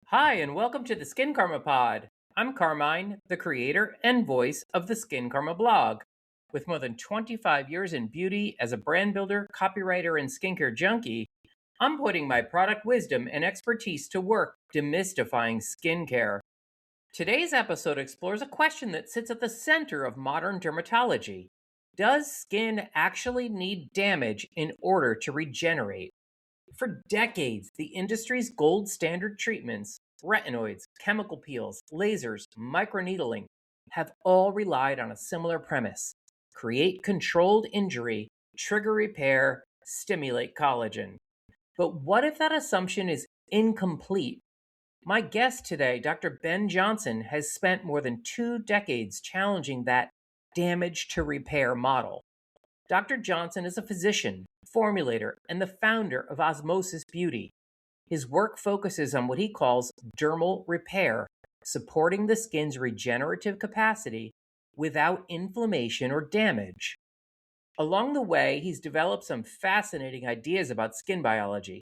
Hi, and welcome to the Skincarma Pod. I'm Carmine, the creator and voice of the Skincarma blog. With more than 25 years in beauty as a brand builder, copywriter, and skincare junkie, I'm putting my product wisdom and expertise to work demystifying skincare. Today's episode explores a question that sits at the center of modern dermatology. Does skin actually need damage in order to regenerate? For decades, the industry's gold standard treatments, retinoids, chemical peels, lasers, microneedling, have all relied on a similar premise: create controlled injury, trigger repair, stimulate collagen. But what if that assumption is incomplete? My guest today, Dr. Ben Johnson, has spent more than 2 decades challenging that damage to repair model. Dr. Johnson is a physician, formulator, and the founder of Osmosis Beauty. His work focuses on what he calls dermal repair, supporting the skin's regenerative capacity without inflammation or damage. Along the way, he's developed some fascinating ideas about skin biology,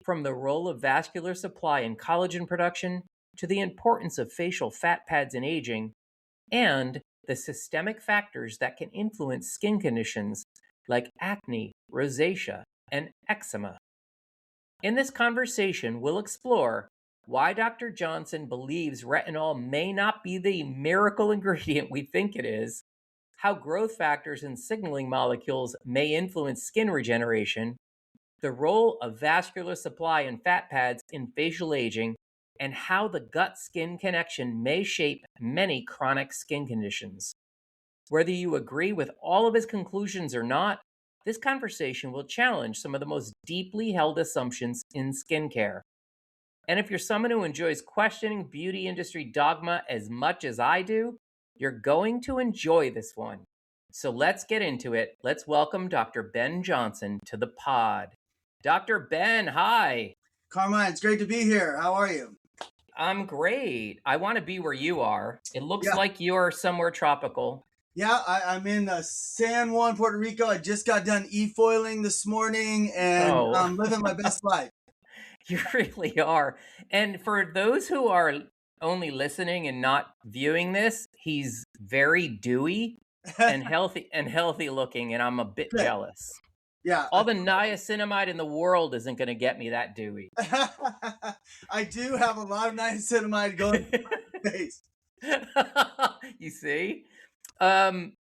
from the role of vascular supply in collagen production to the importance of facial fat pads in aging, and the systemic factors that can influence skin conditions like acne, rosacea, and eczema. In this conversation, we'll explore why Dr. Johnson believes retinol may not be the miracle ingredient we think it is, how growth factors and signaling molecules may influence skin regeneration, the role of vascular supply and fat pads in facial aging, and how the gut skin connection may shape many chronic skin conditions. Whether you agree with all of his conclusions or not, this conversation will challenge some of the most deeply held assumptions in skincare. And if you're someone who enjoys questioning beauty industry dogma as much as I do, you're going to enjoy this one. So let's get into it. Let's welcome Dr. Ben Johnson to the pod. Dr. Ben, hi. Carmine, it's great to be here. How are you? I'm great. I want to be where you are. It looks Yeah, like you're somewhere tropical. I'm in San Juan, Puerto Rico. I just got done e-foiling this morning and Oh, I'm living my best life. you really are. And for those who are only listening and not viewing this, he's very dewy and healthy looking, and I'm a bit Good. jealous. Yeah. All the niacinamide in the world isn't going to get me that dewy. I do have a lot of niacinamide going through my face. You see? Um,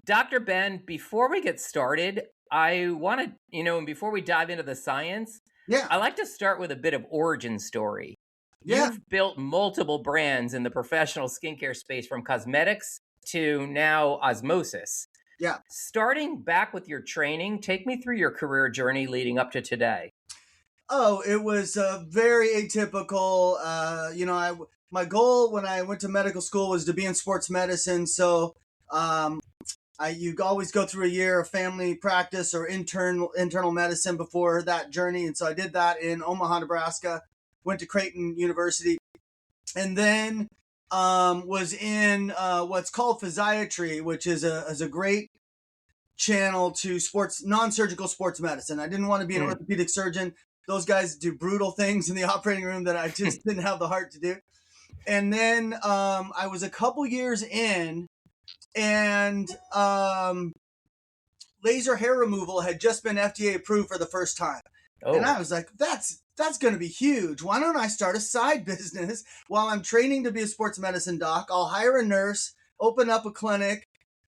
Dr. Ben, before we get started, I want to, and before we dive into the science, Yeah. I like to start with a bit of origin story. Yeah. You've built multiple brands in the professional skincare space, from cosmetics to now osmosis. Yeah. Starting back with your training, take me through your career journey leading up to today. Oh, it was very atypical. My goal when I went to medical school was to be in sports medicine. So you always go through a year of family practice or internal medicine before that journey, and so I did that in Omaha, Nebraska. Went to Creighton University, and then was in what's called physiatry, which is a great channel to non-surgical sports medicine. I didn't want to be an orthopedic surgeon. Those guys do brutal things in the operating room that I just didn't have the heart to do. And then I was a couple years in, and laser hair removal had just been FDA approved for the first time. Oh. And I was like, that's going to be huge. Why don't I start a side business while I'm training to be a sports medicine doc? I'll hire a nurse, open up a clinic.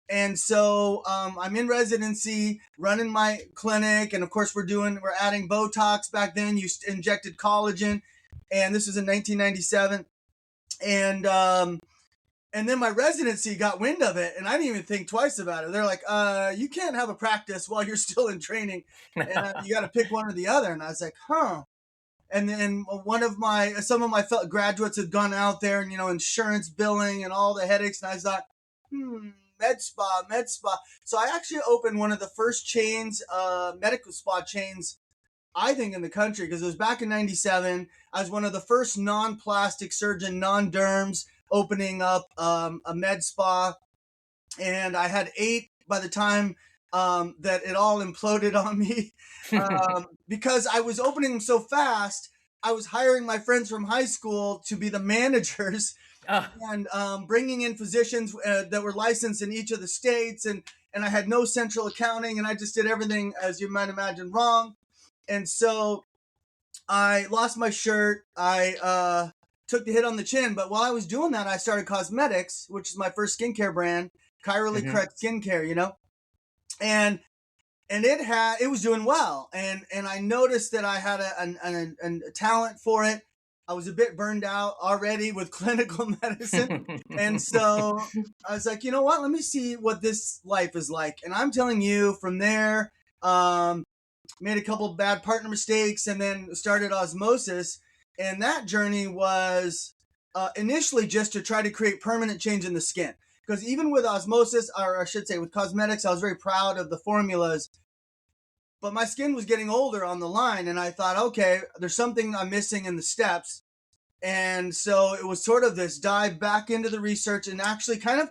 And so I'm in residency, running my clinic. And of course, we're adding Botox. Back then, you injected collagen. And this was in 1997. And then my residency got wind of it, and I didn't even think twice about it. They're like, you can't have a practice while you're still in training, and you got to pick one or the other. And I was like, huh. And then some of my graduates had gone out there and, insurance billing and all the headaches. And I thought, med spa. So I actually opened one of the first chains, medical spa chains, I think, in the country, because it was back in 97. I was one of the first non-plastic surgeon, non-derms, opening up a med spa, and I had 8 by the time that it all imploded on me because I was opening them so fast. I was hiring my friends from high school to be the managers Uh, and bringing in physicians that were licensed in each of the states, and I had no central accounting, and I just did everything, as you might imagine, wrong. And so I lost my shirt. I took the hit on the chin. But while I was doing that, I started cosmetics, which is my first skincare brand, chirally mhm. correct skincare. And it was doing well, and I noticed that I had a talent for it. I was a bit burned out already with clinical medicine, and so I was like, you know what? Let me see what this life is like. And I'm telling you, from there, um, made a couple bad partner mistakes, and then started osmosis. And that journey was initially just to try to create permanent change in the skin. Because even with osmosis, or I should say with cosmetics, I was very proud of the formulas, but my skin was getting older on the line, and I thought, okay, there's something I'm missing in the steps. And so it was sort of this dive back into the research and actually kind of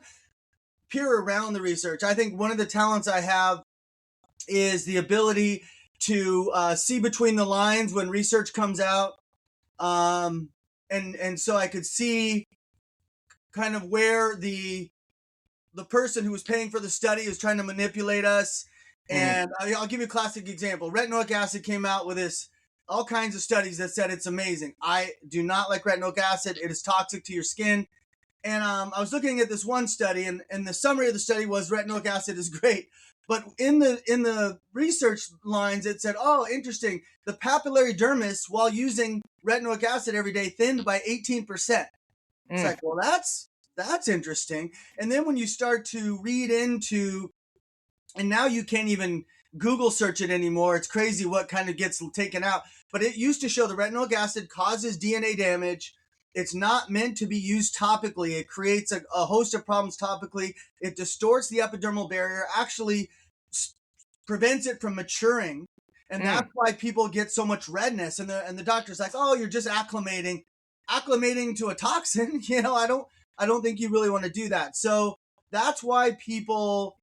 peer around the research. I think one of the talents I have is the ability to see between the lines when research comes out. And so I could see kind of where the person who was paying for the study is trying to manipulate us. Mhm. And I'll give you a classic example. Retinoic acid came out with all kinds of studies that said it's amazing. I do not like retinoic acid. It is toxic to your skin. And I was looking at this one study, and the summary of the study was retinoic acid is great. But in the research lines, it said, oh, interesting. The papillary dermis, while using retinoic acid every day, thinned by 18%. It's Mm. like, well, that's interesting. And then when you start to read into, and now you can't even Google search it anymore. It's crazy what kind of gets taken out. But it used to show the retinoic acid causes DNA damage. It's not meant to be used topically. It creates a host of problems topically. It distorts the epidermal barrier, actually prevents it from maturing. And that's Mm. why people get so much redness. And the doctor's like, oh, you're just acclimating to a toxin. I don't think you really want to do that. So that's why people,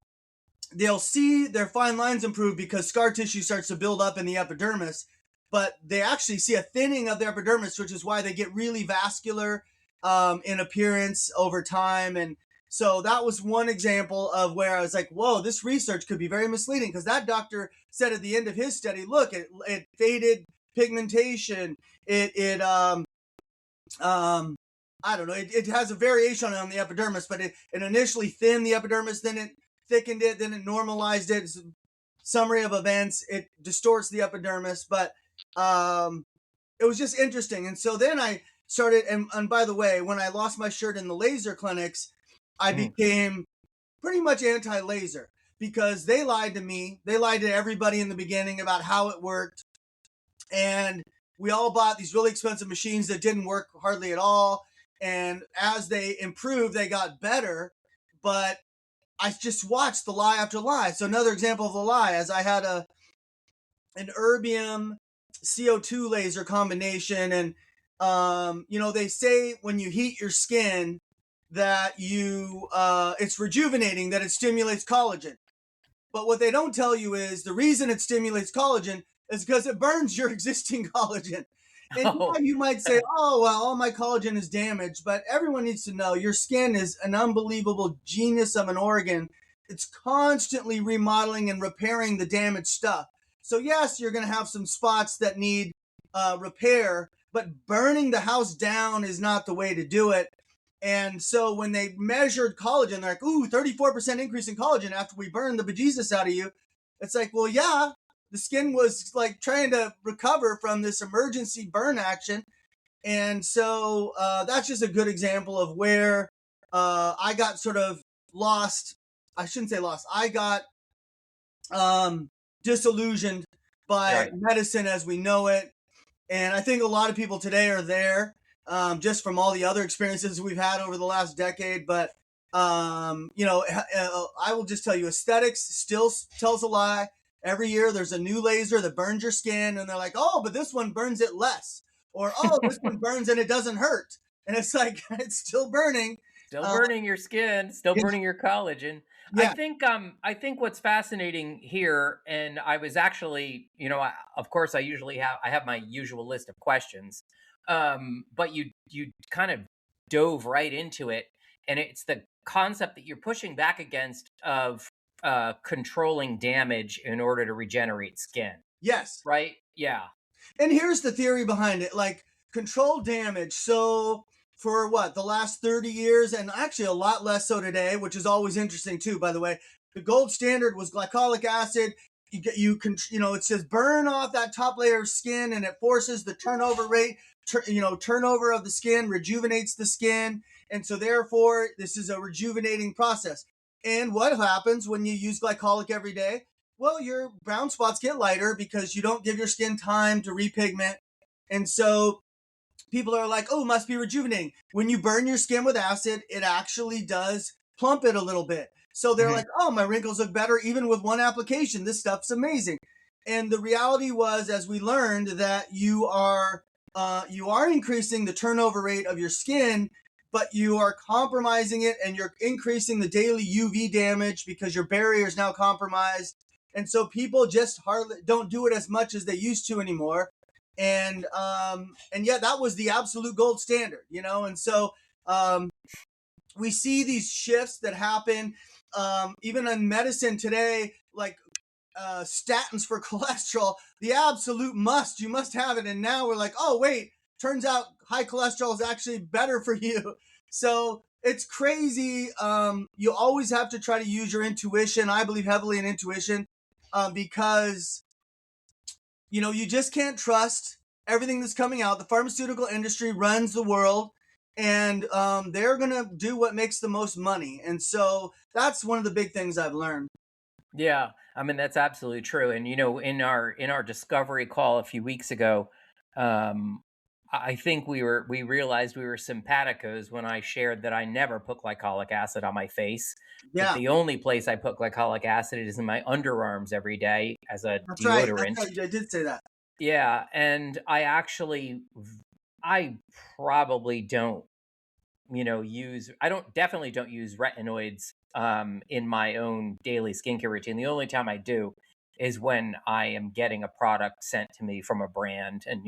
they'll see their fine lines improve because scar tissue starts to build up in the epidermis, but they actually see a thinning of the epidermis, which is why they get really vascular in appearance over time. And so that was one example of where I was like, whoa, this research could be very misleading, because that doctor said at the end of his study, look, it faded pigmentation. Um, I don't know. It has a variation on the epidermis, but it initially thinned the epidermis, then it thickened it, then it normalized it. It's a summary of events. It distorts the epidermis, but it was just interesting. And so then I started, and by the way, when I lost my shirt in the laser clinics, I Mm. became pretty much anti-laser, because they lied to me. They lied to everybody in the beginning about how it worked. And we all bought these really expensive machines that didn't work hardly at all. And as they improved, they got better. But I just watched the lie after lie. So another example of the lie, as I had an erbium CO2 laser combination, and they say when you heat your skin that it's rejuvenating, that it stimulates collagen. But what they don't tell you is the reason it stimulates collagen is because it burns your existing collagen. And Oh. yeah, you might say, oh, well, all my collagen is damaged, but everyone needs to know your skin is an unbelievable genius of an organ. It's constantly remodeling and repairing the damaged stuff. So, yes, you're going to have some spots that need repair, but burning the house down is not the way to do it. And so when they measured collagen, they're like, ooh, 34% increase in collagen after we burned the bejesus out of you. It's like, well, yeah, the skin was like trying to recover from this emergency burn action. And so that's just a good example of where I got sort of lost. I shouldn't say lost. I got disillusioned by Right. medicine as we know it. And I think a lot of people today are there, just from all the other experiences we've had over the last decade. But, I will just tell you, aesthetics still tells a lie. Every year there's a new laser that burns your skin, and they're like, oh, but this one burns it less. Or, oh, this one burns and it doesn't hurt. And it's like, it's still burning. Still burning your skin, still Yeah, burning your collagen. yeah, I think what's fascinating here, and I was actually, of course I have my usual list of questions. But you kind of dove right into it, and it's the concept that you're pushing back against of controlling damage in order to regenerate skin, yes. right? Yeah. And here's the theory behind it, like control damage. So for what, the last 30 years, and actually a lot less so today, which is always interesting too, by the way, the gold standard was glycolic acid. It says burn off that top layer of skin, and it forces the turnover rate, turnover of the skin, rejuvenates the skin. And so therefore this is a rejuvenating process. And what happens when you use glycolic every day? Well, your brown spots get lighter because you don't give your skin time to repigment. And so people are like, oh, must be rejuvenating. When you burn your skin with acid, it actually does plump it a little bit. So they're Mhm. like, oh, my wrinkles look better even with one application. This stuff's amazing. And the reality was, as we learned, that you are increasing the turnover rate of your skin, but you are compromising it, and you're increasing the daily UV damage because your barrier is now compromised. And so people just hardly don't do it as much as they used to anymore. And yeah, that was the absolute gold standard, And so um, we see these shifts that happen even in medicine today, like statins for cholesterol, the absolute must. You must have it. And now we're like, oh wait, turns out high cholesterol is actually better for you. So it's crazy. You always have to try to use your intuition. I believe heavily in intuition because you just can't trust everything that's coming out. The pharmaceutical industry runs the world, and they're gonna do what makes the most money. And so that's one of the big things I've learned. Yeah, I mean that's absolutely true. And in our discovery call a few weeks ago, um, I think we realized we were simpaticos when I shared that I never put glycolic acid on my face. That Yeah, the only place I put glycolic acid is in my underarms every day as a that's right. That's deodorant. right. I did say that. Yeah, and I probably don't use I don't definitely don't use retinoids in my own daily skincare routine. The only time I do is when I am getting a product sent to me from a brand, and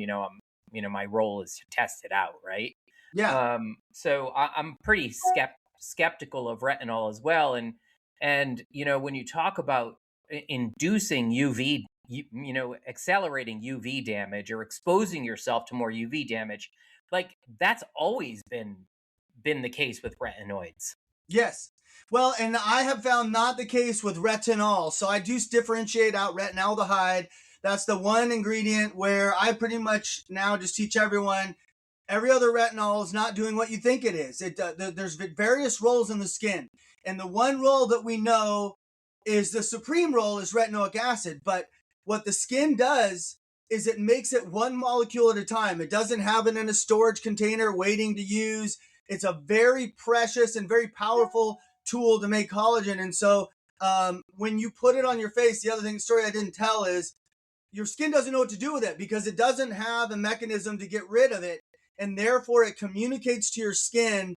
my role is to test it out, right? Yeah. So I'm pretty skeptical of retinol as well. And when you talk about inducing UV, accelerating UV damage or exposing yourself to more UV damage, like that's always been the case with retinoids. Yes. Well, and I have found not the case with retinol. So I do differentiate out retinaldehyde. That's the one ingredient where I pretty much now just teach everyone every other retinol is not doing what you think it is. There's various roles in the skin, and the one role that we know is the supreme role is retinoic acid. But what the skin does is it makes it one molecule at a time. It doesn't have it in a storage container waiting to use. It's a very precious and very powerful tool to make collagen. And so when you put it on your face, the other story I didn't tell is your skin doesn't know what to do with it because it doesn't have a mechanism to get rid of it. And therefore, it communicates to your skin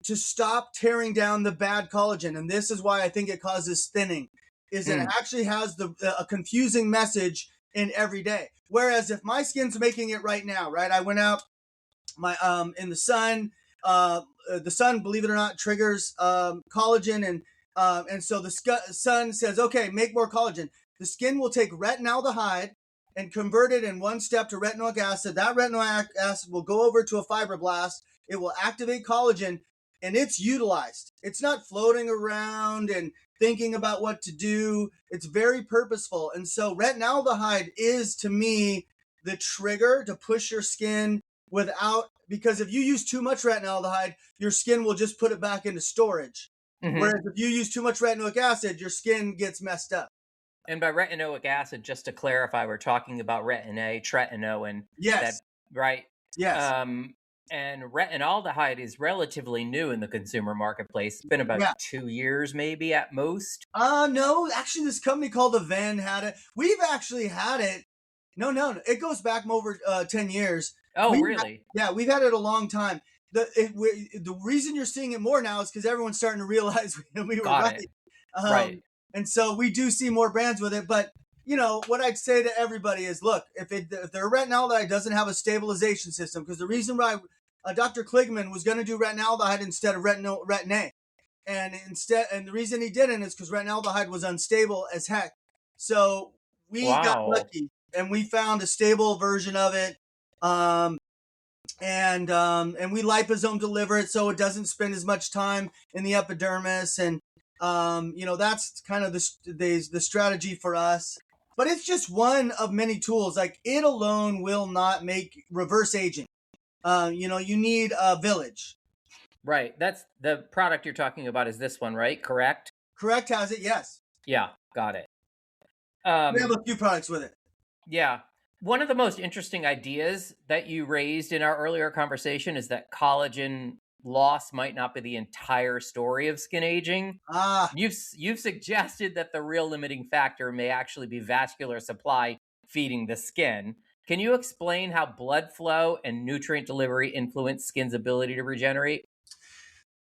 to stop tearing down the bad collagen. And this is why I think it causes thinning, is it Mm. actually has a confusing message in every day. Whereas if my skin's making it right now, right? I went out in the sun. The sun, believe it or not, triggers collagen, and so the sun says, okay, make more collagen. The skin will take retinaldehyde and convert it in one step to retinoic acid. That retinoic acid will go over to a fibroblast. It will activate collagen, and it's utilized. It's not floating around and thinking about what to do. It's very purposeful. And so retinaldehyde is, to me, the trigger to push your skin without, because if you use too much retinaldehyde, your skin will just put it back into storage. Hmm. Whereas if you use too much retinoic acid, your skin gets messed up. And by retinoic acid, just to clarify, we're talking about retin A, tretinoin, and that, Yes. right? Yes. Um, and retinaldehyde is relatively new in the consumer marketplace. It's been about Yeah. 2 years, maybe at most. No, actually, this company called Aven had it. We've actually had it. No, it goes back over 10 years. Oh, We, really? yeah, we've had it a long time. the reason you're seeing it more now is because everyone's starting to realize we were Got right. it. Right. And so we do see more brands with it. But what I'd say to everybody is, look, if their retinaldehyde doesn't have a stabilization system, because the reason why Dr. Kligman was going to do retinaldehyde instead of retin-A, and the reason he didn't is because retinaldehyde was unstable as heck. So we got Wow. lucky and we found a stable version of it. And we liposome deliver it so it doesn't spend as much time in the epidermis, and that's kind of the strategy for us. But it's just one of many tools. Like, it alone will not make reverse aging. You need a village. Right. That's the product you're talking about is this one, right? Correct? Correct has it, yes. Yeah, got it. We have a few products with it. Yeah. One of the most interesting ideas that you raised in our earlier conversation is that collagen loss might not be the entire story of skin aging. You've suggested that the real limiting factor may actually be vascular supply feeding the skin. Can you explain how blood flow and nutrient delivery influence skin's ability to regenerate?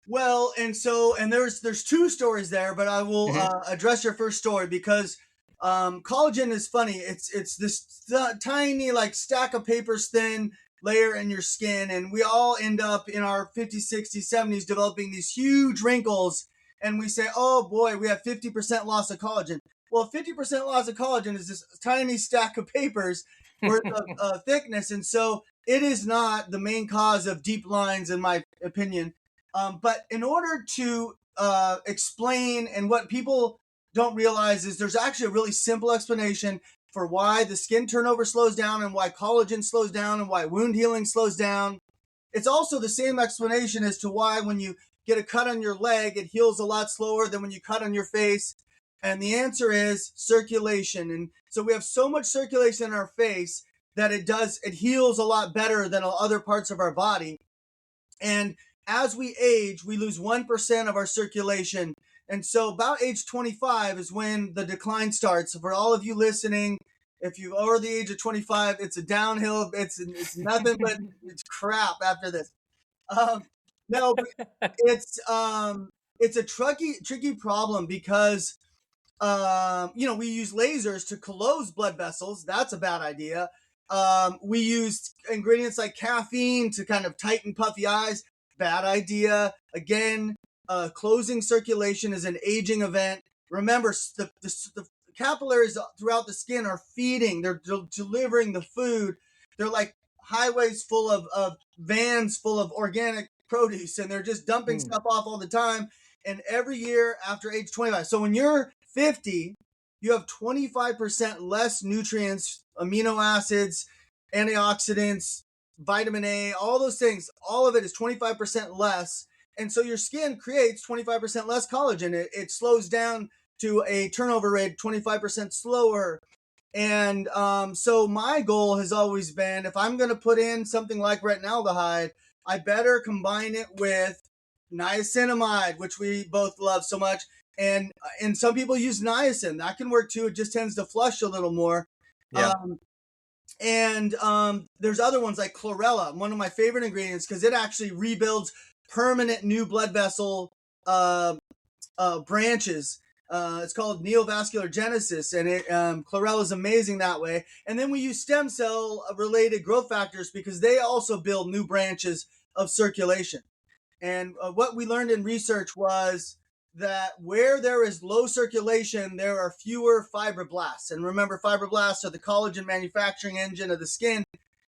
Well, and there's two stories there, but I will address your first story because collagen is funny. It's this tiny, like, stack of papers thin layer in your skin, and we all end up in our 50s, 60s, 70s developing these huge wrinkles, and we say, oh boy, we have 50% loss of collagen. Well, 50% loss of collagen is this tiny stack of papers worth of thickness, and so it is not the main cause of deep lines, in my opinion. But in order to explain, and what people don't realize is there's actually a really simple explanation for why the skin turnover slows down and why collagen slows down and why wound healing slows down. It's also the same explanation as to why when you get a cut on your leg, it heals a lot slower than when you cut on your face. And the answer is circulation. And so we have so much circulation in our face that it heals a lot better than other parts of our body. And as we age, we lose 1% of our circulation. And so about age 25 is when the decline starts. So for all of you listening, if you're over the age of 25, it's a downhill. It's nothing but it's crap after this. No, but it's a tricky problem because we use lasers to close blood vessels. That's a bad idea. We use ingredients like caffeine to kind of tighten puffy eyes. Bad idea. Again, closing circulation is an aging event. Remember, the capillaries throughout the skin are feeding. They're delivering the food. They're like highways full of vans full of organic produce, and they're just dumping stuff off all the time. And every year after age 25, so when you're 50, you have 25% less nutrients, amino acids, antioxidants, vitamin A, all those things. All of it is 25% less. And so your skin creates 25% less collagen. It slows down to a turnover rate 25% slower. And so my goal has always been, if I'm going to put in something like retinaldehyde, I better combine it with niacinamide, which we both love so much. And some people use niacin. That can work too. It just tends to flush a little more. Yeah. And there's other ones like chlorella, one of my favorite ingredients, because it actually rebuilds permanent new blood vessel branches. It's called neovascular genesis, and chlorella is amazing that way. And then we use stem cell related growth factors because they also build new branches of circulation. And what we learned in research was that where there is low circulation, there are fewer fibroblasts. And remember, fibroblasts are the collagen manufacturing engine of the skin.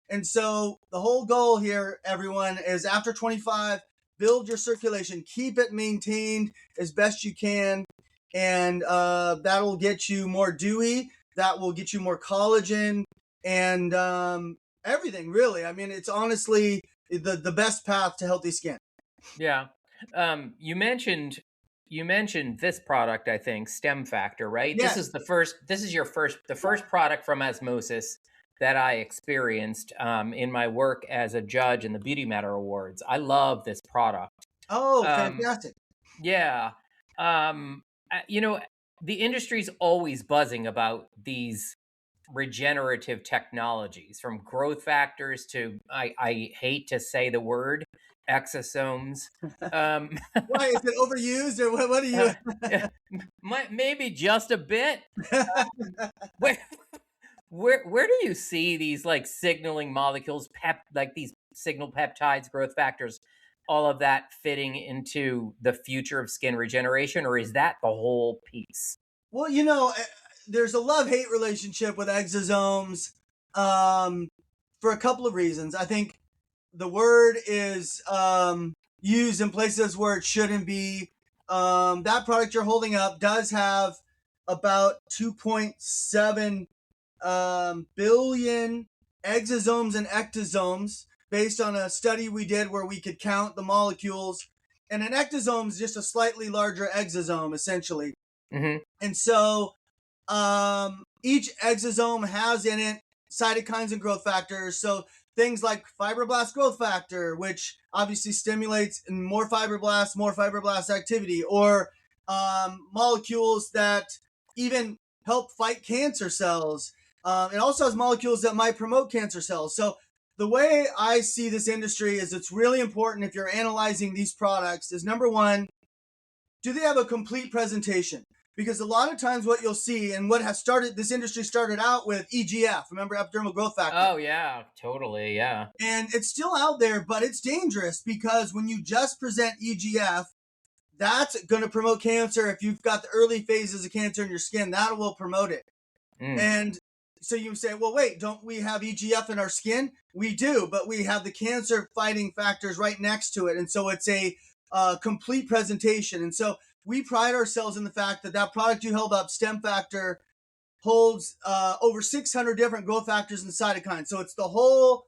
And so the whole goal here, everyone, is after 25, build your circulation, keep it maintained as best you can. And that will get you more dewy. That will get you more collagen and everything, really. I mean, it's honestly the best path to healthy skin. Yeah. You mentioned this product, I think, Stem Factor, right? Yes. This is the first product from Osmosis that I experienced in my work as a judge in the Beauty Matter Awards. I love this product. Oh, fantastic. Yeah. The industry's always buzzing about these regenerative technologies, from growth factors to, I hate to say the word, exosomes. Um, Why is it overused, or what do you? maybe just a bit. Where, where do you see these like signaling molecules, like these signal peptides, growth factors, all of that fitting into the future of skin regeneration, or is that the whole piece? Well, there's a love-hate relationship with exosomes, for a couple of reasons. I think the word is used in places where it shouldn't be. That product you're holding up does have about 2.7 billion exosomes and ectosomes based on a study we did where we could count the molecules. And an ectosome is just a slightly larger exosome, essentially. Mm-hmm. And so each exosome has in it cytokines and growth factors. So things like fibroblast growth factor, which obviously stimulates more fibroblast activity, or molecules that even help fight cancer cells. It also has molecules that might promote cancer cells. So the way I see this industry is it's really important, if you're analyzing these products, is number one, do they have a complete presentation? Because a lot of times what you'll see, and what has started, this industry started out with EGF, remember, epidermal growth factor? Oh yeah, totally, yeah. And it's still out there, but it's dangerous because when you just present EGF, that's going to promote cancer. If you've got the early phases of cancer in your skin, that will promote it. And so you say, well, wait, don't we have EGF in our skin? We do, but we have the cancer fighting factors right next to it. And so it's a complete presentation. And so we pride ourselves in the fact that that product you held up, Stem Factor, holds over 600 different growth factors and cytokines. So it's the whole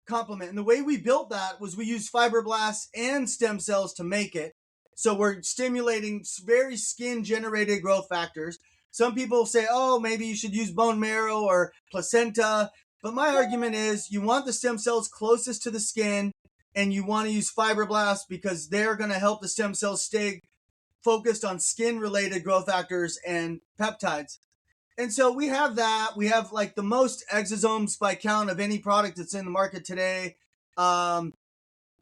complement. And the way we built that was we used fibroblasts and stem cells to make it. So we're stimulating very skin-generated growth factors. Some people say, oh, maybe you should use bone marrow or placenta. But my argument is you want the stem cells closest to the skin, and you want to use fibroblasts because they're going to help the stem cells stay focused on skin-related growth factors and peptides. And so we have that. We have like the most exosomes by count of any product that's in the market today.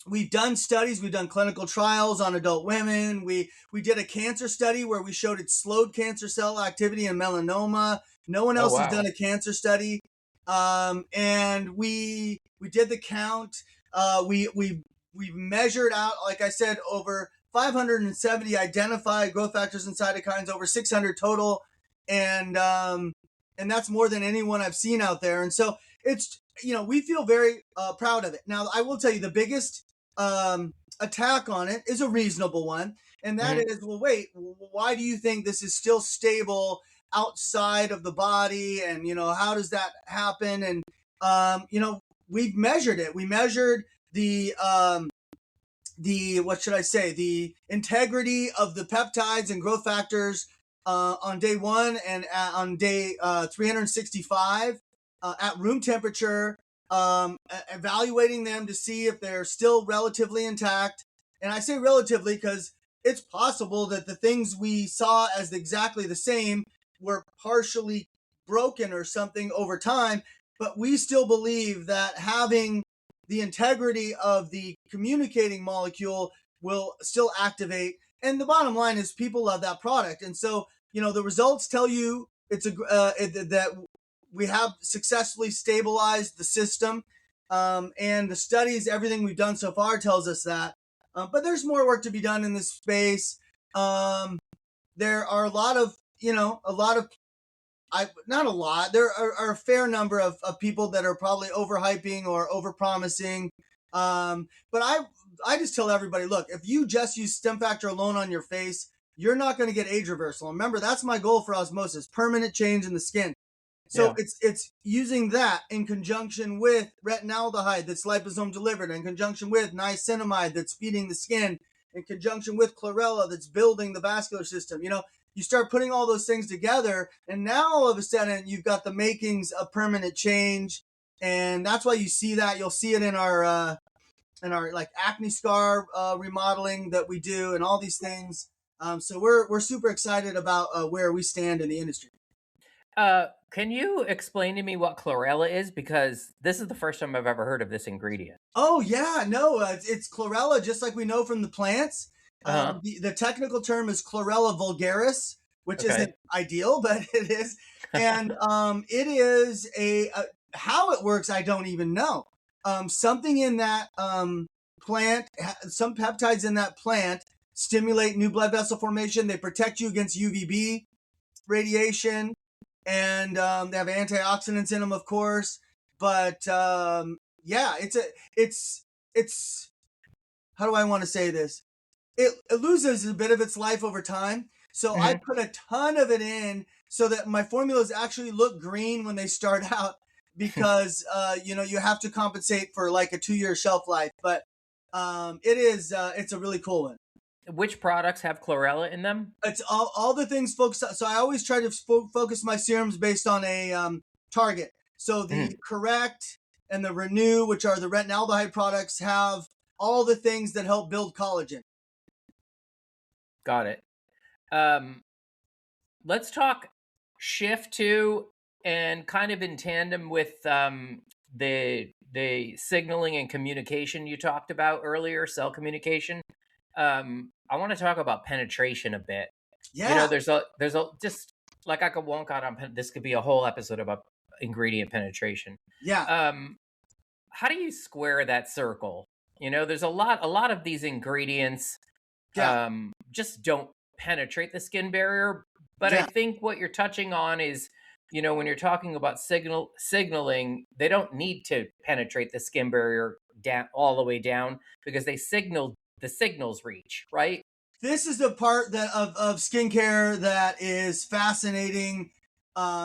We've done studies, we've done clinical trials on adult women. We did a cancer study where we showed it slowed cancer cell activity in melanoma. No one else has done a cancer study. And we did the count. We've measured out, like I said, over 570 identified growth factors and cytokines, over 600 total. And that's more than anyone I've seen out there. And so it's, we feel very proud of it. Now, I will tell you the biggest attack on it is a reasonable one. And that is, well, wait, why do you think this is still stable outside of the body? And, how does that happen? And, we've measured it. We measured the what should I say? The integrity of the peptides and growth factors on day 1 and on day 365 at room temperature, evaluating them to see if they're still relatively intact. And I say relatively because it's possible that the things we saw as exactly the same were partially broken or something over time, but we still believe that having the integrity of the communicating molecule will still activate. And the bottom line is people love that product. And so, the results tell you that we have successfully stabilized the system. And the studies, everything we've done so far tells us that. But there's more work to be done in this space. There are a lot of, not a lot, there are a fair number of people that are probably overhyping or overpromising. But I just tell everybody, look, if you just use Stem Factor alone on your face, you're not going to get age reversal. Remember, that's my goal for osmosis, permanent change in the skin. So it's using that in conjunction with retinaldehyde that's liposome delivered, in conjunction with niacinamide that's feeding the skin, in conjunction with chlorella that's building the vascular system. You start putting all those things together, and now all of a sudden you've got the makings of permanent change. And that's why you see that. You'll see it in our like acne scar remodeling that we do, and all these things. So we're super excited about where we stand in the industry. Can you explain to me what chlorella is? Because this is the first time I've ever heard of this ingredient. Oh yeah, no, it's chlorella, just like we know from the plants. Uh-huh. The technical term is chlorella vulgaris, which Okay. isn't ideal, but it is. And it is how it works, I don't even know. Something in that plant, some peptides in that plant stimulate new blood vessel formation. They protect you against UVB radiation, and they have antioxidants in them, of course. But yeah, it's how do I want to say this? It loses a bit of its life over time. So I Mhm. put a ton of it in so that my formulas actually look green when they start out, because you have to compensate for like a 2-year shelf life. But it's a really cool one. Which products have chlorella in them? It's all the things focused on. So I always try to focus my serums based on a target. So the Mhm. correct and the renew, which are the retinaldehyde products, have all the things that help build collagen. Got it. Um, let's talk shift two and kind of in tandem with the signaling and communication you talked about earlier, cell communication. I want to talk about penetration a bit. Yeah, There's a just like I could wonk out on this could be a whole episode about ingredient penetration. yeah, Um, how do you square that circle? There's a lot of these ingredients yeah, just don't penetrate the skin barrier. But I yeah. think what you're touching on is, when you're talking about signaling, they don't need to penetrate the skin barrier down all the way down because the signals reach, right? This is the part of skincare that is fascinating,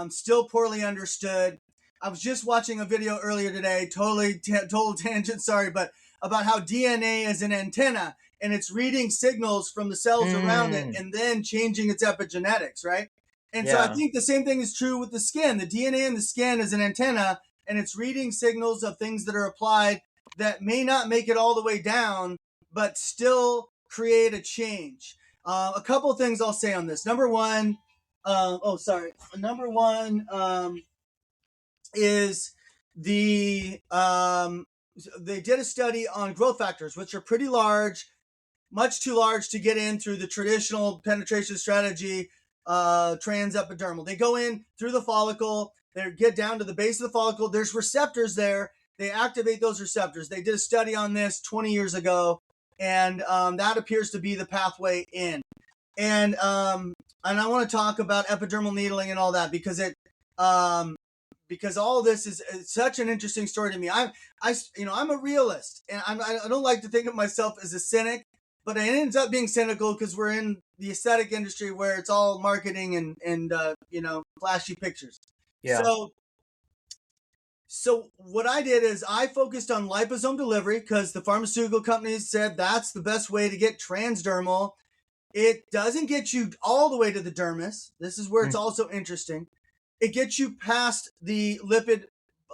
still poorly understood. I was just watching a video earlier today, total tangent, sorry, but about how DNA is an antenna and it's reading signals from the cells around it Mm, and then changing its epigenetics, right? And so I yeah. think the same thing is true with the skin. The DNA in the skin is an antenna and it's reading signals of things that are applied that may not make it all the way down, but still create a change. A couple of things I'll say on this. Number one, oh, sorry. Number one is they did a study on growth factors, which are pretty large, much too large to get in through the traditional penetration strategy, transepidermal. They go in through the follicle, they get down to the base of the follicle. There's receptors there. They activate those receptors. They did a study on this 20 years ago, and that appears to be the pathway in. And I want to talk about epidermal needling and all that um, because all of this is such an interesting story to me. I'm a realist, and I don't like to think of myself as a cynic, but it ends up being cynical because we're in the aesthetic industry where it's all marketing and flashy pictures. Yeah. So what I did is I focused on liposome delivery because the pharmaceutical companies said that's the best way to get transdermal. It doesn't get you all the way to the dermis. This is where it's Mm. also interesting. It gets you past the lipid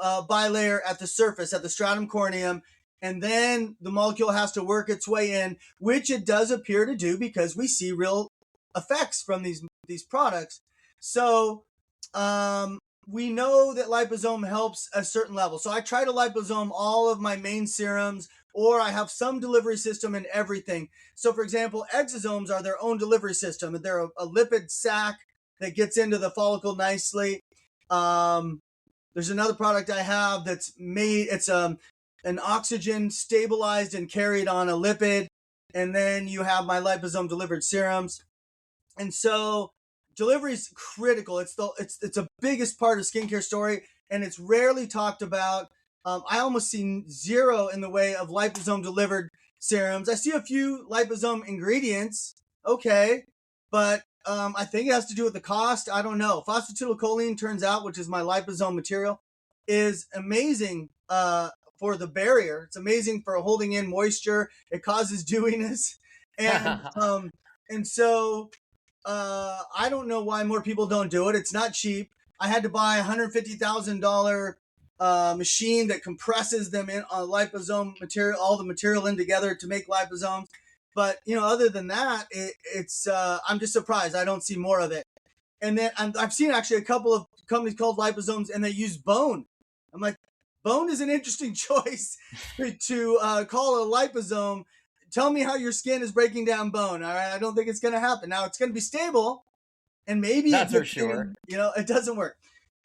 bilayer at the surface, at the stratum corneum, and then the molecule has to work its way in, which it does appear to do because we see real effects from these products. So um, we know that liposome helps a certain level. So I try to liposome all of my main serums, or I have some delivery system in everything. So, for example, exosomes are their own delivery system. They're a lipid sac that gets into the follicle nicely. Um, there's another product I have that's made. It's an oxygen stabilized and carried on a lipid, and then you have my liposome delivered serums. And so delivery is critical. It's a biggest part of skincare story, and it's rarely talked about. I almost see zero in the way of liposome delivered serums. I see a few liposome ingredients, okay, but I think it has to do with the cost. I don't know. Phosphatidylcholine turns out, which is my liposome material, is amazing for the barrier. It's amazing for holding in moisture. It causes dewiness, and um, and so I don't know why more people don't do it. It's not cheap. I had to buy a $150,000 machine that compresses them in on liposome material, all the material in together to make liposomes. But other than that, it's I'm just surprised I don't see more of it. And then I've seen actually a couple of company's called liposomes, and they use bone. I'm like, bone is an interesting choice to call a liposome. Tell me how your skin is breaking down bone. All right, I don't think it's going to happen. Now it's going to be stable, and maybe That's for sure. it doesn't work.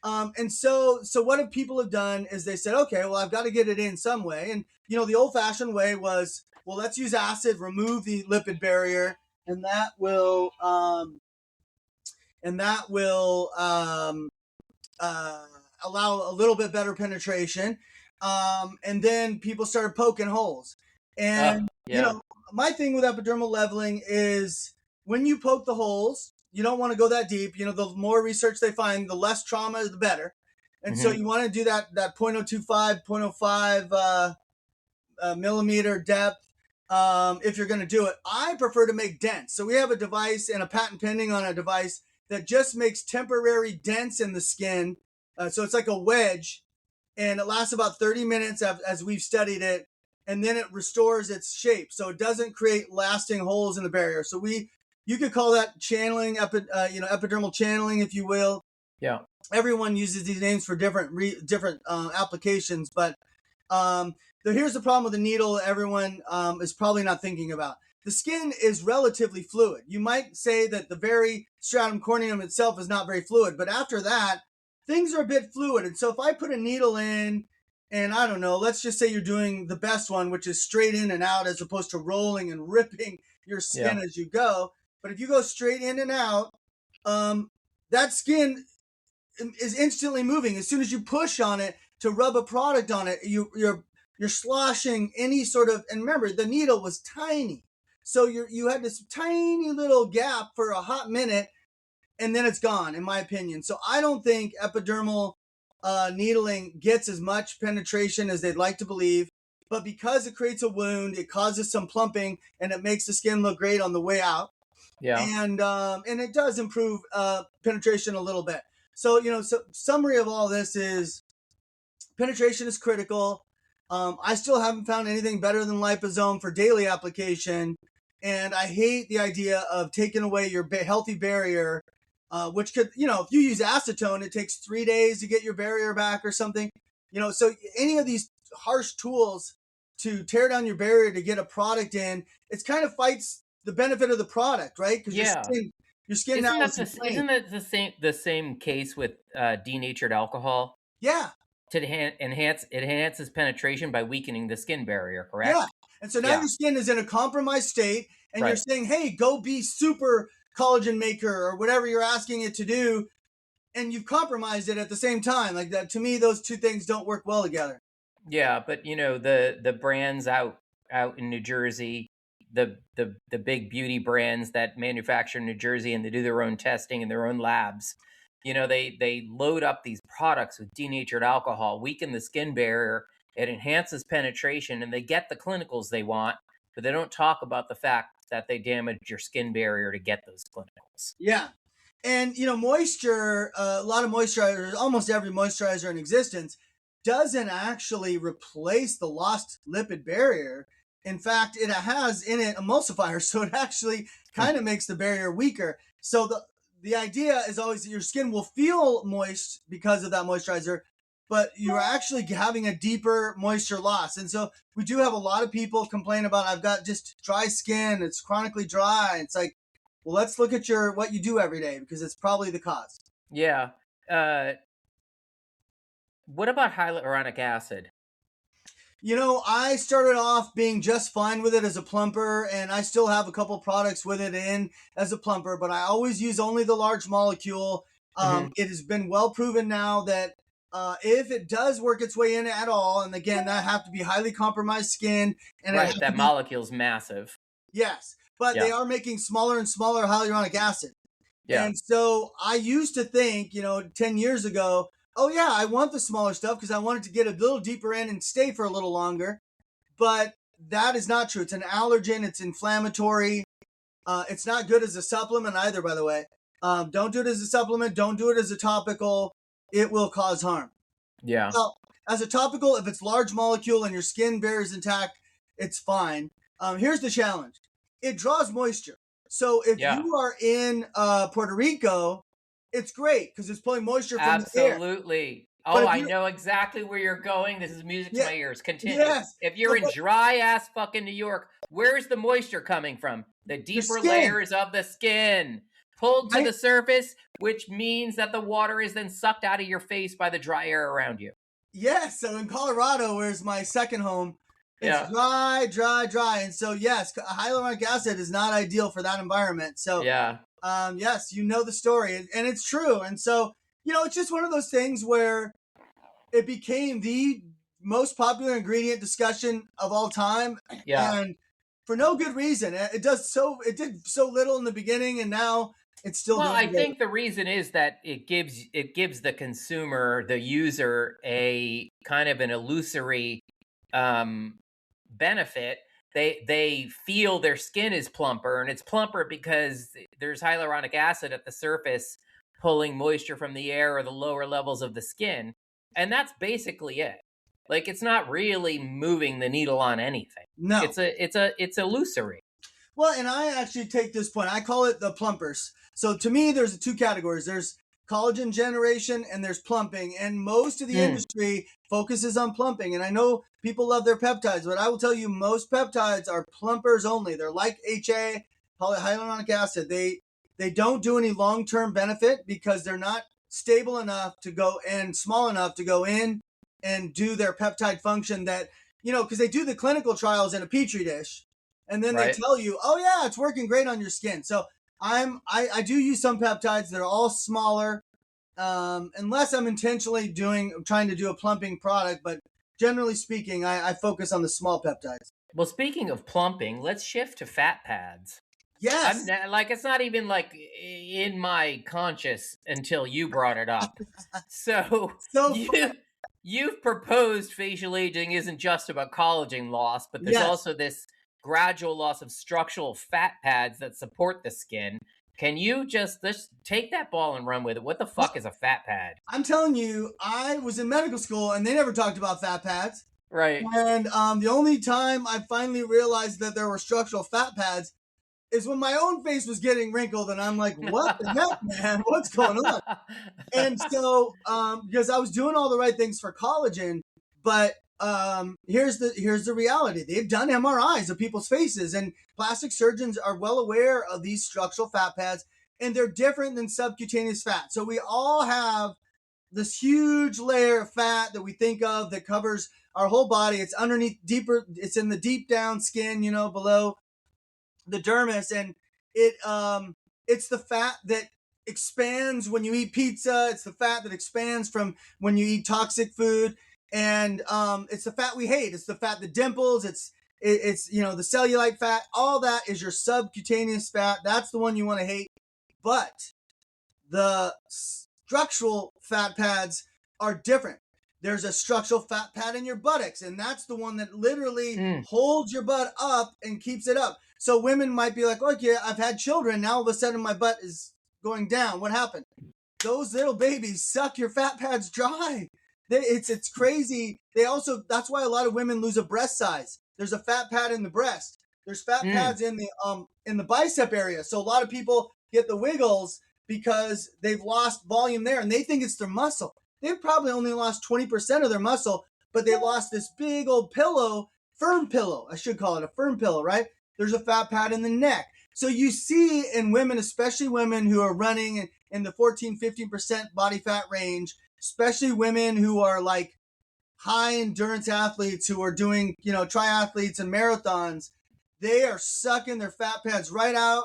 And so what people have done is they said, okay, well, I've got to get it in some way. And, the old-fashioned way was, well, let's use acid, remove the lipid barrier, and that will allow a little bit better penetration. And then people started poking holes. And, my thing with epidermal leveling is when you poke the holes, you don't want to go that deep. The more research they find, the less trauma, the better. And so you want to do that 0.025, 0.05 millimeter depth if you're going to do it. I prefer to make dents. So we have a device and a patent pending on a device that just makes temporary dents in the skin. So it's like a wedge, and it lasts about 30 minutes as we've studied it, and then it restores its shape. So it doesn't create lasting holes in the barrier. So you could call that channeling, epidermal channeling, if you will. Yeah. Everyone uses these names for different applications, but here's the problem with the needle everyone is probably not thinking about. The skin is relatively fluid. You might say that the very stratum corneum itself is not very fluid, but after that, things are a bit fluid. And so if I put a needle in, and I don't know, let's just say you're doing the best one, which is straight in and out as opposed to rolling and ripping your skin as you go. But if you go straight in and out, that skin is instantly moving. As soon as you push on it to rub a product on it, you're sloshing any sort of, and remember, the needle was tiny. So you had this tiny little gap for a hot minute, and then it's gone, in my opinion. So I don't think epidermal needling gets as much penetration as they'd like to believe. But because it creates a wound, it causes some plumping, and it makes the skin look great on the way out. Yeah. And it does improve penetration a little bit. So, so summary of all this is penetration is critical. I still haven't found anything better than liposome for daily application. And I hate the idea of taking away your healthy barrier, which could, if you use acetone, it takes 3 days to get your barrier back or something. So any of these harsh tools to tear down your barrier to get a product in, it's kind of fights the benefit of the product, right? Because your skin now is inflamed. Isn't that the same case with denatured alcohol? Yeah. It enhances penetration by weakening the skin barrier, correct? Yeah. And so now your skin is in a compromised state, and you're saying, hey, go be super collagen maker or whatever you're asking it to do, and you've compromised it at the same time. Like that, to me, those two things don't work well together. Yeah, but the brands out in New Jersey, the big beauty brands that manufacture in New Jersey, and they do their own testing in their own labs. They load up these products with denatured alcohol, weaken the skin barrier, it enhances penetration, and they get the clinicals they want, but they don't talk about the fact that they damage your skin barrier to get those clinicals. Yeah. And, moisture, a lot of moisturizers, almost every moisturizer in existence, doesn't actually replace the lost lipid barrier. In fact, it has in it emulsifiers, so it actually kind of makes the barrier weaker. So the idea is always that your skin will feel moist because of that moisturizer, but you're actually having a deeper moisture loss. And so we do have a lot of people complain about, I've got just dry skin, it's chronically dry. It's like, well, let's look at what you do every day, because it's probably the cause. Yeah. What about hyaluronic acid? I started off being just fine with it as a plumper, and I still have a couple products with it in as a plumper, but I always use only the large molecule. It has been well proven now that if it does work its way in at all, and again, that have to be highly compromised skin. And that molecule's massive. Yes, but they are making smaller and smaller hyaluronic acid. Yeah. And so I used to think, 10 years ago, oh yeah, I want the smaller stuff because I want it to get a little deeper in and stay for a little longer. But that is not true. It's an allergen. It's inflammatory. It's not good as a supplement either, by the way. Don't do it as a supplement. Don't do it as a topical. It will cause harm. Yeah. Well, as a topical, if it's large molecule and your skin barrier is intact, it's fine. Here's the challenge. It draws moisture. So if you are in Puerto Rico, it's great because it's pulling moisture from the air. Absolutely. But Oh, if I you, know exactly where you're going. This is music to yeah, my ears. Continue. yes. If So, you're in but dry ass fucking New York, where's the moisture coming from? The your deeper skin, layers of the skin pulled to right? the surface, which means that the water is then sucked out of your face by the dry air around you. Yes. So in Colorado, where's my second home, it's Yeah. dry, dry, dry. And so, yes, hyaluronic acid is not ideal for that environment. So, Yeah. yes, you know the story, and it's true. And so, it's just one of those things where it became the most popular ingredient discussion of all time, Yeah. and for no good reason. It did so little in the beginning, and now it's still Well, doing I great. think the reason is that it gives the consumer, the user, a kind of an illusory um, benefit. They feel their skin is plumper, and it's plumper because there's hyaluronic acid at the surface pulling moisture from the air or the lower levels of the skin, and that's basically it. Like it's not really moving the needle on anything. No. It's illusory. Well, and I actually take this point. I call it the plumpers. So to me, there's two categories. There's collagen generation and there's plumping. And most of the Mm, industry focuses on plumping. And I know people love their peptides, but I will tell you most peptides are plumpers only. They're like HA, hyaluronic acid. They don't do any long-term benefit because they're not stable enough to go and small enough to go in and do their peptide function that, because they do the clinical trials in a petri dish and then they right. tell you, oh yeah, it's working great on your skin. So I do use some peptides. They're all smaller, unless I'm intentionally trying to do a plumping product. But generally speaking, I focus on the small peptides. Well, speaking of plumping, let's shift to fat pads. Yes. Like it's not even like in my conscious until you brought it up. So So you you've proposed facial aging isn't just about collagen loss, but there's yes. also this gradual loss of structural fat pads that support the skin. Can you just take that ball and run with it? What the Well, fuck is a fat pad? I'm telling you, I was in medical school and they never talked about fat pads. Right. And the only time I finally realized that there were structural fat pads is when my own face was getting wrinkled, and I'm like, "What the heck, man? What's going on?" And so, because I was doing all the right things for collagen, but here's the reality: they've done MRIs of people's faces, and plastic surgeons are well aware of these structural fat pads, and they're different than subcutaneous fat. So we all have this huge layer of fat that we think of that covers our whole body. It's underneath deeper. It's in the deep down skin, below the dermis, and it's the fat that expands when you eat pizza. It's the fat that expands from when you eat toxic food, and it's the fat we hate. It's the fat that dimples. It's the cellulite fat. All that is your subcutaneous fat. That's the one you want to hate. But the structural fat pads are different. There's a structural fat pad in your buttocks, and that's the one that literally Mm. holds your butt up and keeps it up. So women might be like, okay, I've had children. Now all of a sudden my butt is going down. What happened? Those little babies suck your fat pads dry. It's crazy. That's why a lot of women lose a breast size. There's a fat pad in the breast. There's fat pads in the bicep area. So a lot of people get the wiggles because they've lost volume there, and they think it's their muscle. They've probably only lost 20% of their muscle, but they lost this big old firm pillow. I should call it a firm pillow, right? There's a fat pad in the neck. So you see in women, especially women who are running in the 14-15% body fat range, especially women who are like high endurance athletes who are doing, triathletes and marathons, they are sucking their fat pads right out.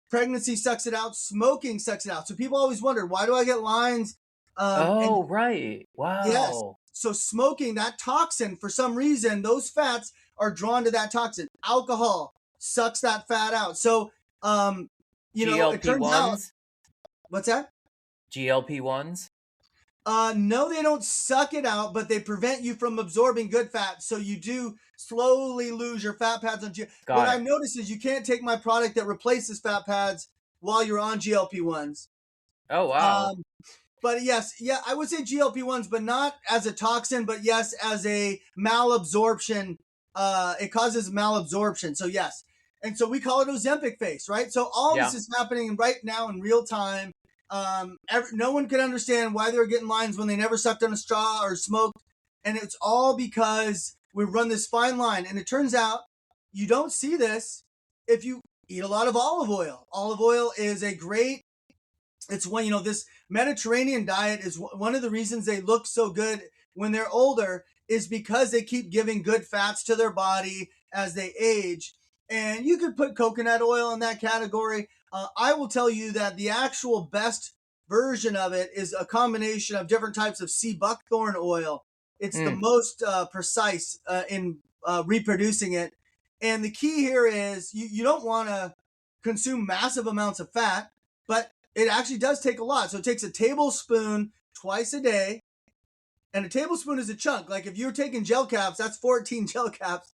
Pregnancy sucks it out. Smoking sucks it out. So people always wonder, why do I get lines? Oh, right. Yes. Wow. So smoking, that toxin, for some reason, those fats are drawn to that toxin. Alcohol sucks that fat out. So, it turns out, GLP-1s? what's that? GLP-1s? No, they don't suck it out, but they prevent you from absorbing good fat. So you do slowly lose your fat pads on What Got I've it. noticed is you can't take my product that replaces fat pads while you're on GLP-1s. Oh, wow. But yes, yeah, I would say GLP-1s, but not as a toxin, but yes, as a malabsorption. It causes malabsorption. So yes. And so we call it Ozempic face, right? So all Yeah. this is happening right now in real time. No one could understand why they were getting lines when they never sucked on a straw or smoked. And it's all because we run this fine line. And it turns out you don't see this if you eat a lot of olive oil. Olive oil is a great, it's one, this Mediterranean diet is one of the reasons they look so good when they're older, is because they keep giving good fats to their body as they age. And you could put coconut oil in that category. I will tell you that the actual best version of it is a combination of different types of sea buckthorn oil. It's the most precise in reproducing it. And the key here is you don't want to consume massive amounts of fat, but it actually does take a lot. So it takes a tablespoon twice a day. And a tablespoon is a chunk. Like if you're taking gel caps, that's 14 gel caps.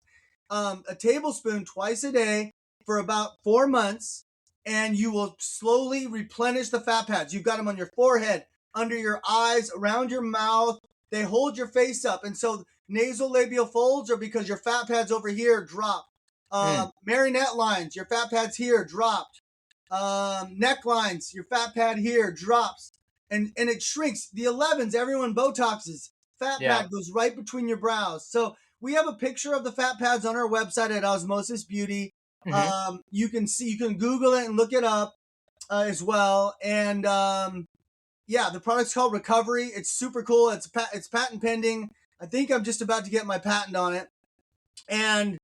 A tablespoon twice a day for about 4 months, and you will slowly replenish the fat pads. You've got them on your forehead, under your eyes, around your mouth. They hold your face up. And so nasal labial folds are because your fat pads over here drop. Marionette lines, your fat pads here dropped. Necklines, your fat pad here drops. And it shrinks. The 11s, everyone Botoxes. Fat pad goes right between your brows. So we have a picture of the fat pads on our website at Osmosis Beauty. You can Google it and look it up as well. And the product's called Recovery. It's super cool. It's patent pending. I think I'm just about to get my patent on it. And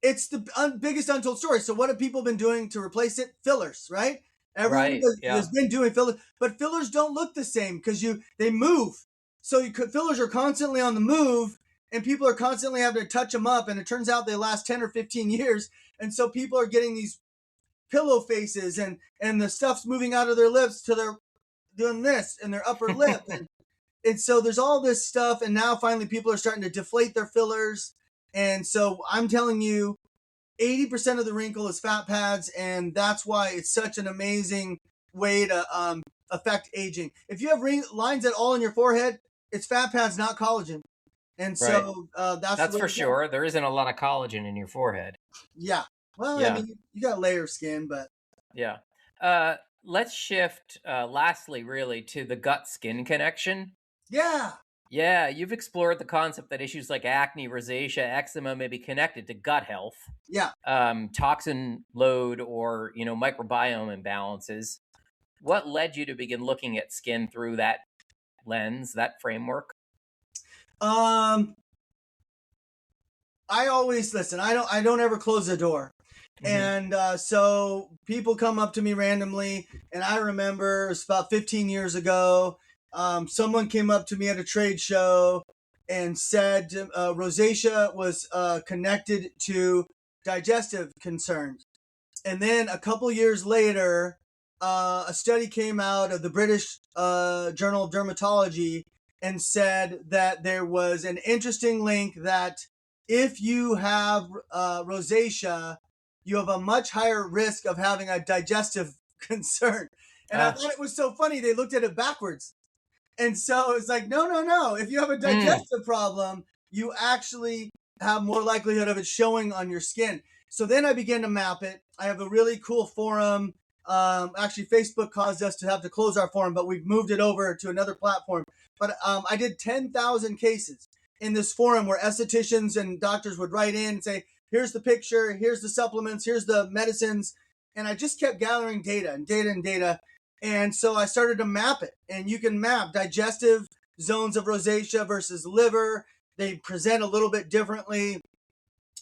it's the biggest untold story. So what have people been doing to replace it? Fillers, right? Everyone has been doing fillers, but fillers don't look the same because they move. So fillers are constantly on the move, and people are constantly having to touch them up. And it turns out they last 10 or 15 years. And so people are getting these pillow faces, and the stuff's moving out of their lips to their doing this and their upper lip. And so there's all this stuff. And now finally people are starting to deflate their fillers. And so I'm telling you, 80% of the wrinkle is fat pads, and that's why it's such an amazing way to affect aging. If you have lines at all in your forehead, it's fat pads, not collagen. And so that's for sure. There isn't a lot of collagen in your forehead. Yeah. Well, I mean, you got layer skin, but yeah. Let's shift lastly really to the gut skin connection. Yeah, you've explored the concept that issues like acne, rosacea, eczema may be connected to gut health. Toxin load or, microbiome imbalances. What led you to begin looking at skin through that lens, that framework? I always listen. I don't ever close the door. And so people come up to me randomly, and I remember it was about 15 years ago. Someone came up to me at a trade show and said rosacea was connected to digestive concerns. And then a couple years later, a study came out of the British Journal of Dermatology and said that there was an interesting link that if you have rosacea, you have a much higher risk of having a digestive concern. And I thought it was so funny. They looked at it backwards. And so it's like, no. If you have a digestive problem, you actually have more likelihood of it showing on your skin. So then I began to map it. I have a really cool forum. Actually, Facebook caused us to have to close our forum, but we've moved it over to another platform. But I did 10,000 cases in this forum where estheticians and doctors would write in and say, here's the picture, here's the supplements, here's the medicines. And I just kept gathering data and data and data. And so I started to map it. And you can map digestive zones of rosacea versus liver. They present a little bit differently.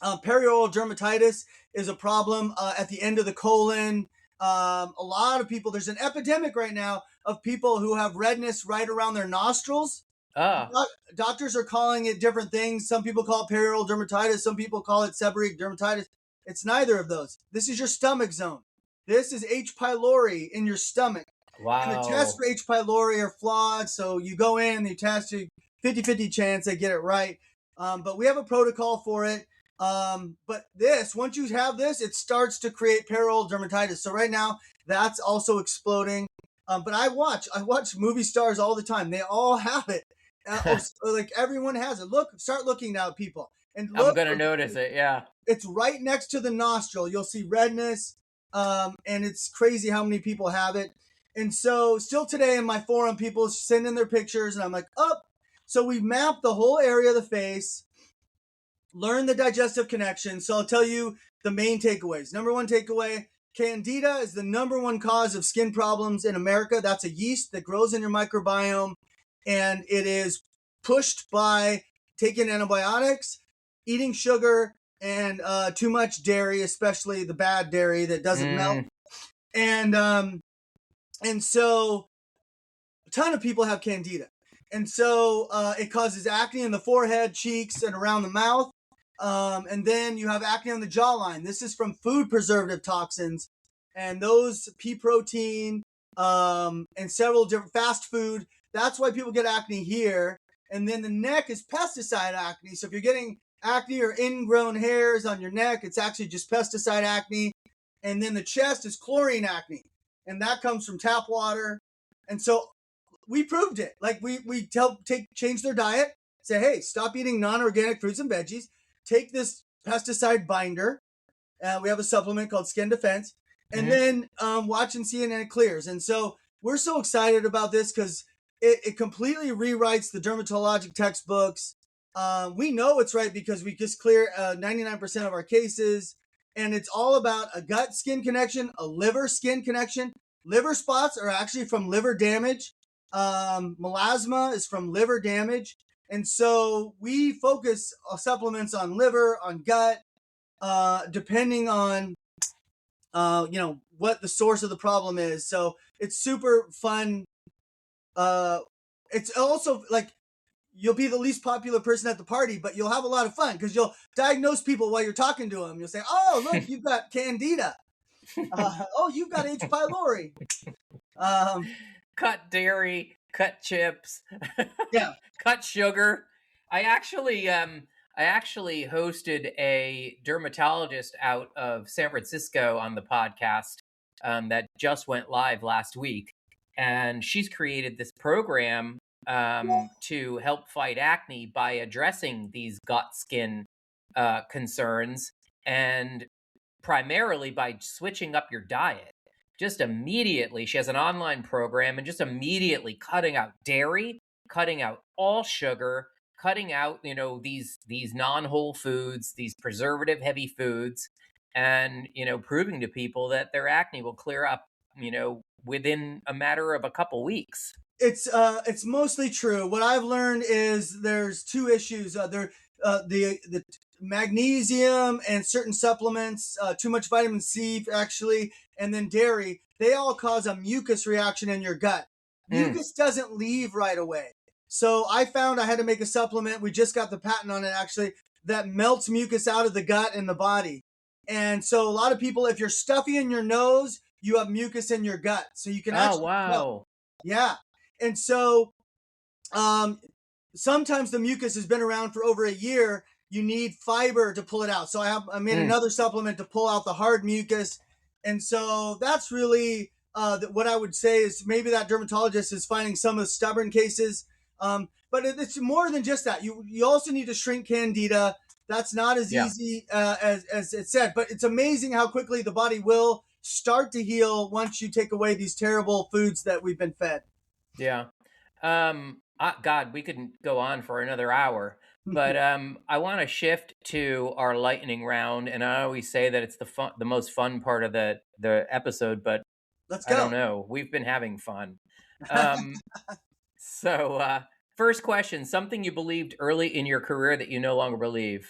Perioral dermatitis is a problem at the end of the colon. A lot of people, there's an epidemic right now of people who have redness right around their nostrils. Doctors are calling it different things. Some people call it perioral dermatitis. Some people call it seborrheic dermatitis. It's neither of those. This is your stomach zone. This is H. pylori in your stomach. Wow. And the tests for H. pylori are flawed. So you go in, you test, 50-50 chance they get it right. But we have a protocol for it. But once you have this, it starts to create perioral dermatitis. So right now, that's also exploding. But I watch movie stars all the time. They all have it. Like everyone has it. Start looking now, people. And look, I'm going to notice it, yeah. It's right next to the nostril. You'll see redness. and it's crazy how many people have it. And so still today in my forum, people send in their pictures, and I'm like, oh. So we mapped the whole area of the face, learn the digestive connection. So I'll tell you the main takeaways. Number one takeaway, Candida is the number one cause of skin problems in America. That's a yeast that grows in your microbiome, and it is pushed by taking antibiotics, eating sugar, and too much dairy, especially the bad dairy that doesn't melt. And so a ton of people have Candida. And so it causes acne in the forehead, cheeks, and around the mouth. And then you have acne on the jawline. This is from food preservative toxins. And those pea protein and several different fast food. That's why people get acne here. And then the neck is pesticide acne. So if you're getting acne or ingrown hairs on your neck, it's actually just pesticide acne. And then the chest is chlorine acne. And that comes from tap water. And so we proved it. Like we change their diet, say, hey, stop eating non-organic fruits and veggies. Take this pesticide binder. We have a supplement called Skin Defense. And then watch and see, and it clears. And so we're so excited about this because it completely rewrites the dermatologic textbooks. We know it's right because we just clear 99% of our cases. And it's all about a gut skin connection, a liver skin connection. Liver spots are actually from liver damage. Melasma is from liver damage. And so we focus supplements on liver, on gut, depending on, what the source of the problem is. So it's super fun. It's also like you'll be the least popular person at the party, but you'll have a lot of fun because you'll diagnose people while you're talking to them. You'll say, oh, look, you've got Candida. Oh, you've got H. pylori. Cut dairy, cut chips, yeah, cut sugar. I actually hosted a dermatologist out of San Francisco on the podcast that just went live last week, and she's created this program to help fight acne by addressing these gut skin concerns, and primarily by switching up your diet. Just immediately, she has an online program, and just immediately cutting out dairy, cutting out all sugar, cutting out these non-whole foods, these preservative heavy foods, and proving to people that their acne will clear up within a matter of a couple weeks. It's mostly true. What I've learned is there's two issues. The magnesium and certain supplements, too much vitamin C actually, and then dairy, they all cause a mucus reaction in your gut. Mucus doesn't leave right away. So I found I had to make a supplement. We just got the patent on it actually, that melts mucus out of the gut and the body. And so a lot of people, if you're stuffy in your nose, you have mucus in your gut. So you can actually wow. Yeah. And so sometimes the mucus has been around for over a year. You need fiber to pull it out. So I made another supplement to pull out the hard mucus. And so that's really what I would say is maybe that dermatologist is finding some of the stubborn cases. But it's more than just that. You also need to shrink Candida. That's not as easy as it said. But it's amazing how quickly the body will start to heal once you take away these terrible foods that we've been fed. Yeah. God, we could go on for another hour. But I want to shift to our lightning round, and I always say that it's the most fun part of the episode, but let's go. I don't know. We've been having fun. So, first question: something you believed early in your career that you no longer believe?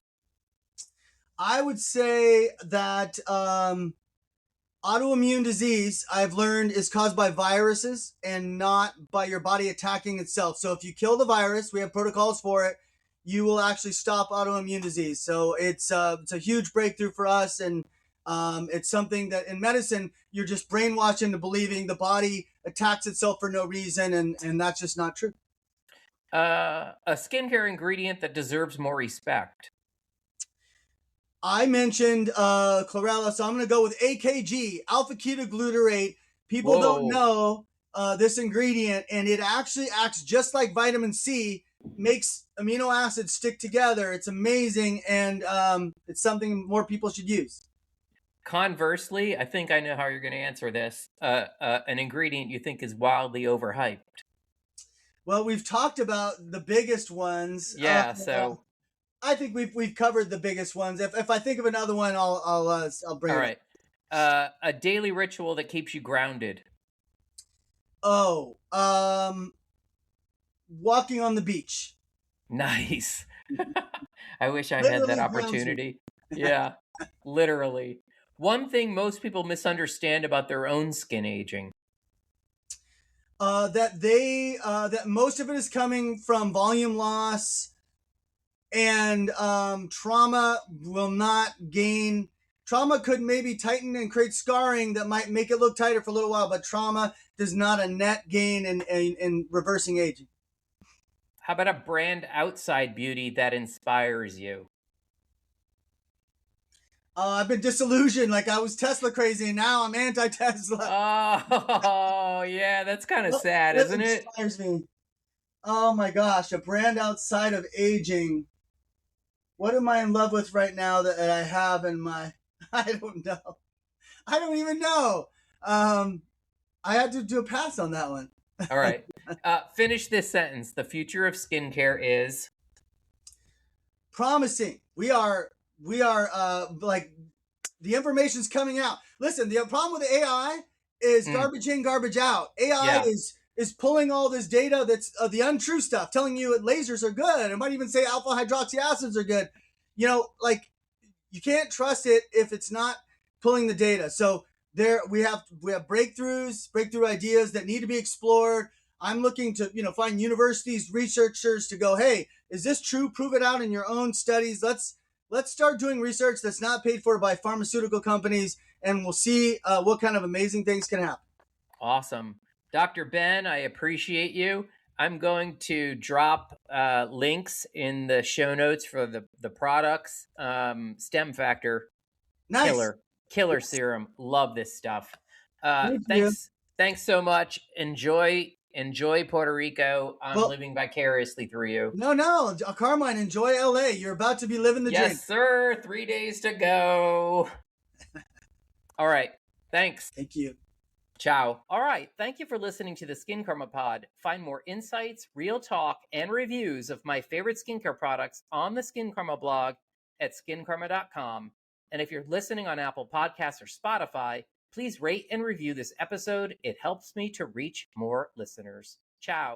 I would say that autoimmune disease, I've learned, is caused by viruses and not by your body attacking itself. So if you kill the virus, we have protocols for it, you will actually stop autoimmune disease. So it's a huge breakthrough for us. And it's something that in medicine, you're just brainwashed into believing the body attacks itself for no reason. And that's just not true. A skincare ingredient that deserves more respect. I mentioned chlorella, so I'm going to go with AKG, alpha ketoglutarate. People don't know this ingredient, and it actually acts just like vitamin C, makes amino acids stick together. It's amazing, and it's something more people should use. Conversely, I think I know how you're going to answer this. An ingredient you think is wildly overhyped. Well, we've talked about the biggest ones. Yeah, so I think we've covered the biggest ones. If I think of another one, I'll bring all it right. A daily ritual that keeps you grounded. up. Walking on the beach. Nice. I wish I had that Literally grounds me. opportunity. Yeah, literally. One thing most people misunderstand about their own skin aging. That most of it is coming from volume loss, and trauma will not gain. Trauma could maybe tighten and create scarring that might make it look tighter for a little while, but trauma does not a net gain in reversing aging. How about a brand outside beauty that inspires you? I've been disillusioned. Like I was Tesla crazy, and now I'm anti-Tesla. Oh, yeah, that's kind of sad, What isn't it? inspires me? Oh my gosh, a brand outside of aging. What am I in love with right now that I have in my? I don't know. I don't even know. I had to do a pass on that one. All right. Finish this sentence. The future of skincare is Promising. We are like the information's coming out. Listen, the problem with the AI is garbage in, garbage out. AI yeah. is pulling all this data that's the untrue stuff, telling you that lasers are good. It might even say alpha hydroxy acids are good. Like you can't trust it if it's not pulling the data. So there we have breakthrough ideas that need to be explored. I'm looking to find universities, researchers to go, hey, is this true? Prove it out in your own studies. Let's start doing research that's not paid for by pharmaceutical companies, and we'll see what kind of amazing things can happen. Awesome. Dr. Ben, I appreciate you. I'm going to drop links in the show notes for the products. Stem Factor, Nice. killer serum. Love this stuff. Thank you. Thanks so much. Enjoy Puerto Rico. I'm living vicariously through you. No, Carmine, enjoy LA. You're about to be living the dream. Yes, sir. 3 days to go. All right. Thanks. Thank you. Ciao. All right. Thank you for listening to the Skincarma Pod. Find more insights, real talk, and reviews of my favorite skincare products on the Skincarma blog at skincarma.com. And if you're listening on Apple Podcasts or Spotify, please rate and review this episode. It helps me to reach more listeners. Ciao.